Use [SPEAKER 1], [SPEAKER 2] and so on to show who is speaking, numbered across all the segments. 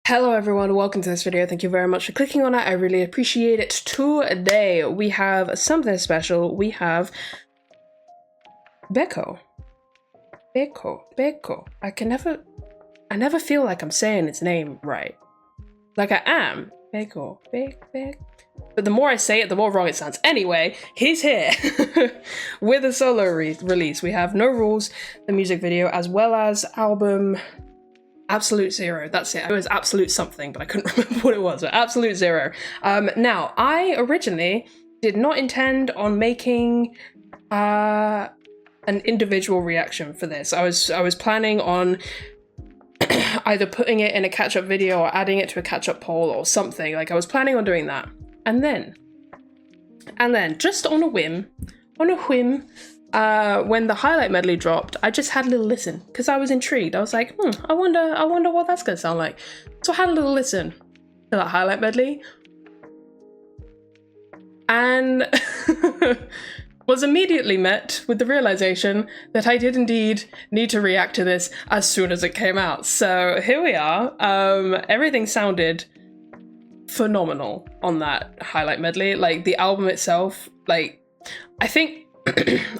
[SPEAKER 1] Hello everyone, welcome to this video. Thank you very much for clicking on it. I really appreciate it. Today we have something special. We have BAEKHO. BAEKHO. I never feel like I'm saying its name right. Like I am. BAEKHO. But the more I say it, the more wrong it sounds. Anyway, he's here with a solo release. We have No Rules, the music video, as well as album Absolute Zero. That's it. It was Absolute something, but I couldn't remember what it was. So Absolute Zero. Now, I originally did not intend on making an individual reaction for this. I was planning on either putting it in a catch-up video or adding it to a catch-up poll or something. Like I was planning on doing that. And then just on a whim, when the highlight medley dropped, I just had a little listen because I was intrigued. I was like, I wonder what that's gonna sound like. So I had a little listen to that highlight medley and was immediately met with the realization that I did indeed need to react to this as soon as it came out. So here we are. Everything sounded phenomenal on that highlight medley. Like the album itself, like I think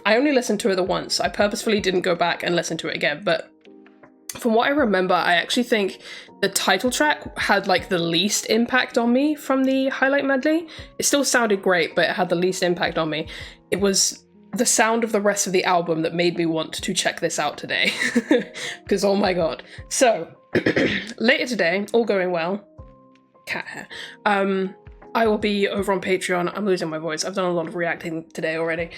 [SPEAKER 1] I only listened to it the once. I purposefully didn't go back and listen to it again, but from what I remember, I actually think the title track had like the least impact on me from the highlight medley. It still sounded great, but it had the least impact on me. It was the sound of the rest of the album that made me want to check this out today, because oh my god. So later today, all going well, cat hair, I will be over on Patreon. I'm losing my voice. I've done a lot of reacting today already.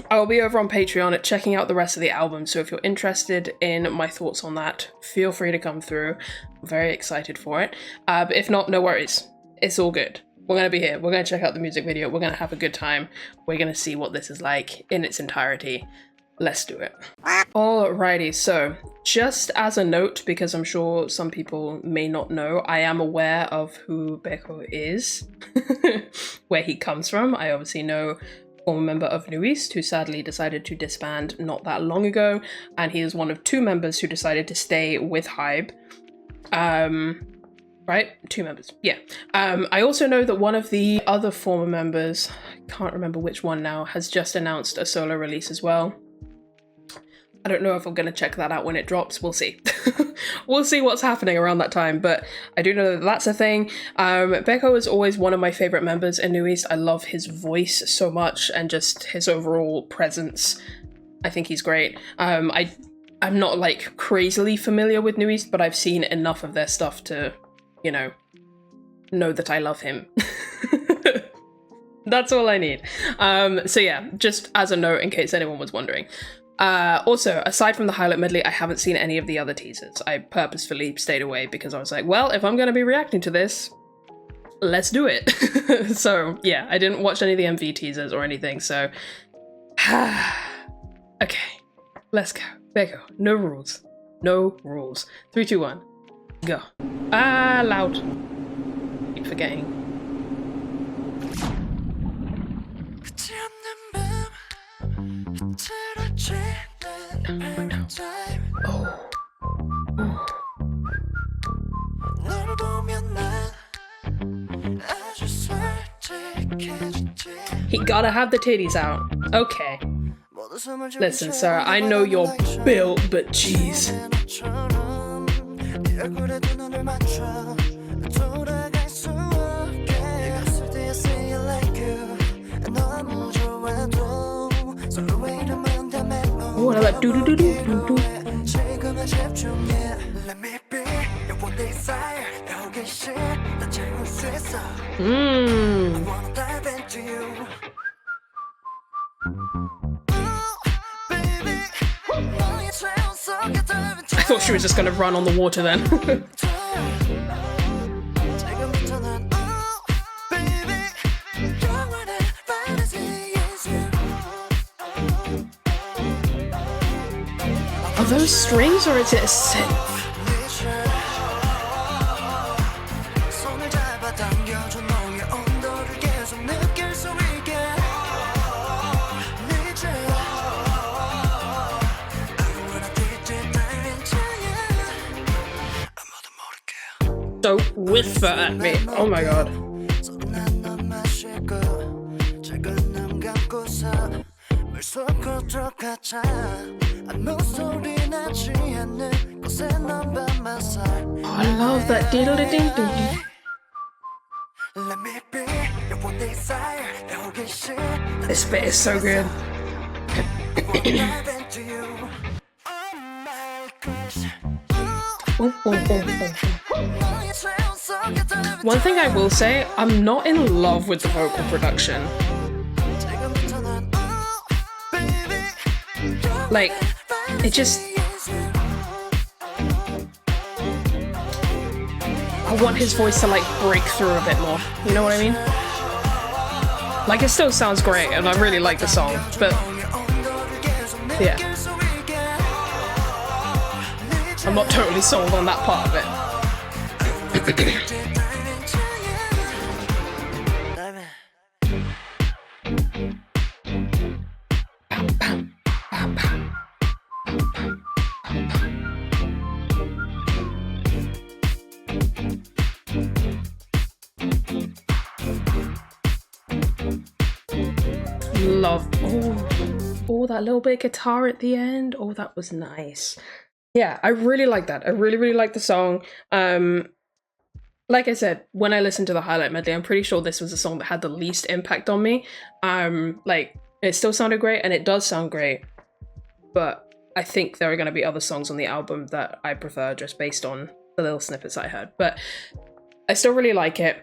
[SPEAKER 1] I will be over on Patreon at checking out the rest of the album, so if you're interested in my thoughts on that, feel free to come through. I'm very excited for it. But if not, no worries. It's all good. We're going to be here. We're going to check out the music video. We're going to have a good time. We're going to see what this is like in its entirety. Let's do it. Alrighty, so just as a note, because I'm sure some people may not know, I am aware of who BAEKHO is, where he comes from. I obviously know former member of New East, who sadly decided to disband not that long ago, and he is one of two members who decided to stay with Hybe. Right? Two members, yeah. I also know that one of the other former members, I can't remember which one now, has just announced a solo release as well. I don't know if I'm going to check that out when it drops. We'll see. We'll see what's happening around that time, but I do know that that's a thing. BAEKHO is always one of my favorite members in New East. I love his voice so much and just his overall presence. I think he's great. I'm not like crazily familiar with New East, but I've seen enough of their stuff to, you know that I love him. That's all I need. So yeah, just as a note in case anyone was wondering. Also, aside from the highlight medley, I haven't seen any of the other teasers. I purposefully stayed away because I was like, well, if I'm going to be reacting to this, let's do it. So yeah, I didn't watch any of the MV teasers or anything, so okay, let's go. BAEKHO, No Rules. No Rules. 3, 2, 1, go. Loud. Keep forgetting. He gotta have the titties out. Okay. Listen, sir, I know you're built, but jeez. Oh, I like do-do-do-do-do-do. I thought she was just gonna run on the water then. Are those strings or is it a synth? also whisper at me. Oh my god. Oh, I love that diddle ding ding. This bit is so good. One thing I will say, I'm not in love with the vocal production. Like, it just... I want his voice to like break through a bit more, you know what I mean? Like, it still sounds great and I really like the song, but yeah. I'm not totally sold on that part of it. Love, oh, that little bit of guitar at the end. Oh, that was nice. Yeah, I really like that. I really like the song. Like I said, when I listened to the highlight medley, I'm pretty sure this was the song that had the least impact on me. Like, it still sounded great, and it does sound great, but I think there are going to be other songs on the album that I prefer just based on the little snippets I heard, but I still really like it.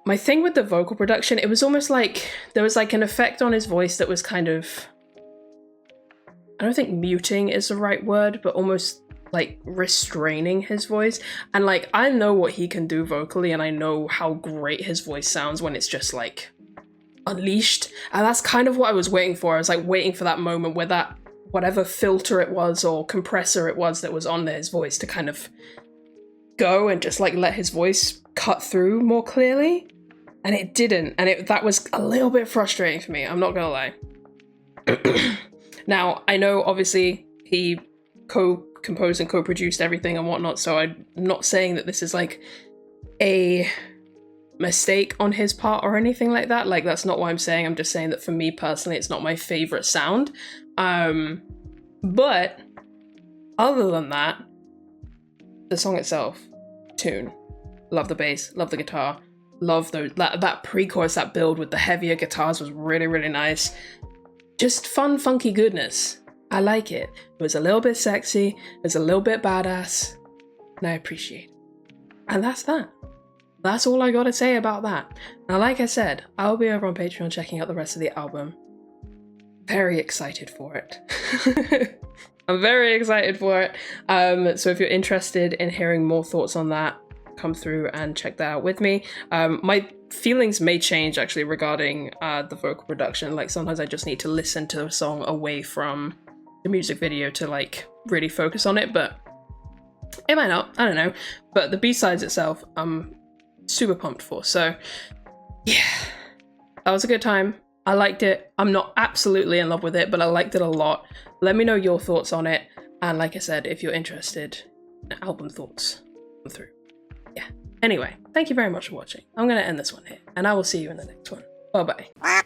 [SPEAKER 1] My thing with the vocal production, it was almost like there was like an effect on his voice that was kind of, I don't think muting is the right word, but almost like restraining his voice. And like, I know what he can do vocally, and I know how great his voice sounds when it's just like unleashed. And that's kind of what I was waiting for. I was like waiting for that moment where that, whatever filter it was or compressor it was that was on his voice to kind of go and just like let his voice cut through more clearly. And it didn't. And that was a little bit frustrating for me, I'm not gonna lie. Now, I know obviously he co-composed and co-produced everything and whatnot, so I'm not saying that this is like a mistake on his part or anything like that. Like, that's not what I'm saying. I'm just saying that for me personally, it's not my favorite sound. But other than that, the song itself, tune, love the bass, love the guitar, love that pre-chorus, that build with the heavier guitars was really nice. Just fun, funky goodness. I like it. It was a little bit sexy, it was a little bit badass, and I appreciate it. And that's that. That's all I gotta say about that. Now, like I said, I'll be over on Patreon checking out the rest of the album. Very excited for it. I'm very excited for it. So if you're interested in hearing more thoughts on that, come through and check that out with me. My feelings may change actually regarding the vocal production. Like, sometimes I just need to listen to a song away from the music video to like really focus on it, but it might not, I don't know. But the B-sides itself, I'm super pumped for. So yeah, that was a good time. I liked it. I'm not absolutely in love with it, but I liked it a lot. Let me know your thoughts on it. And like I said, if you're interested in album thoughts, come through. Yeah. Anyway, thank you very much for watching. I'm going to end this one here, and I will see you in the next one. Bye-bye.